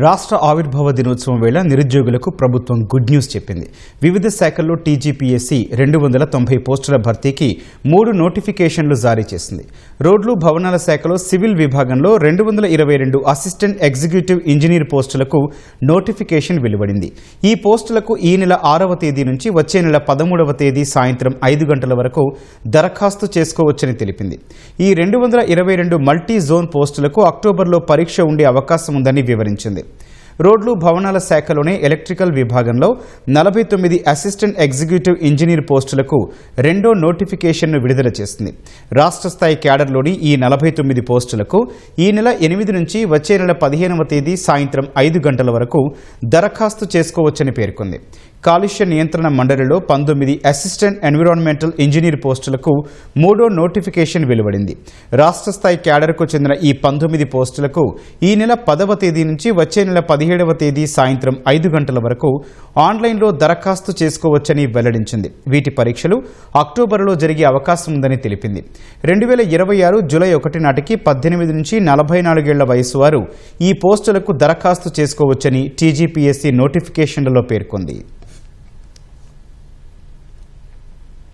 రాష్ట్ర ఆవిర్భావ దినోత్సవం వేళ నిరుద్యోగులకు ప్రభుత్వం గుడ్ న్యూస్ చెప్పింది. వివిధ శాఖల్లో టీజీపీఎస్సీ 290 పోస్టుల భర్తీకి 3 నోటిఫికేషన్లు జారీ చేసింది. రోడ్లు భవనాల శాఖలో సివిల్ విభాగంలో 222 అసిస్టెంట్ ఎగ్జిక్యూటివ్ ఇంజనీర్ పోస్టులకు నోటిఫికేషన్ వెలువడింది. ఈ పోస్టులకు ఈ నెల 6వ తేదీ నుంచి వచ్చే నెల 13వ తేదీ సాయంత్రం 5 గంటల వరకు దరఖాస్తు చేసుకోవచ్చని తెలిపింది. ఈ 222 మల్టీ జోన్ పోస్టులకు అక్టోబర్లో పరీక్ష ఉండే అవకాశం ఉందని వివరించింది. రోడ్లు భవనాల శాఖలోనే ఎలక్ట్రికల్ విభాగంలో 49 అసిస్టెంట్ ఎగ్జిక్యూటివ్ ఇంజనీర్ పోస్టులకు రెండో నోటిఫికేషన్ను విడుదల చేసింది. రాష్ట్ర స్థాయి క్యాడర్లోని ఈ 49 పోస్టులకు ఈ నెల 8 నుంచి వచ్చే నెల 15వ తేదీ సాయంత్రం 5 గంటల వరకు దరఖాస్తు చేసుకోవచ్చని పేర్కొంది. కాలుష్య నియంత్రణ మండలిలో 19 అసిస్టెంట్ ఎన్విరాన్మెంటల్ ఇంజనీర్ పోస్టులకు 3వ నోటిఫికేషన్ వెలువడింది. రాష్ట్ర స్థాయి క్యాడర్కు చెందిన ఈ 19 పోస్టులకు ఈ నెల 10వ తేదీ నుంచి వచ్చే నెల 17వ తేదీ సాయంత్రం 5 గంటల వరకు ఆన్లైన్లో దరఖాస్తు చేసుకోవచ్చని వెల్లడించింది. వీటి పరీక్షలు అక్టోబర్లో జరిగే అవకాశం ఉందని తెలిపింది. 2026 జూలై 1 నాటికి 18 నుంచి 44 ఏళ్ల వయసు వారు ఈ పోస్టులకు దరఖాస్తు చేసుకోవచ్చని టీజీపీఎస్సీ నోటిఫికేషన్లలో పేర్కొంది.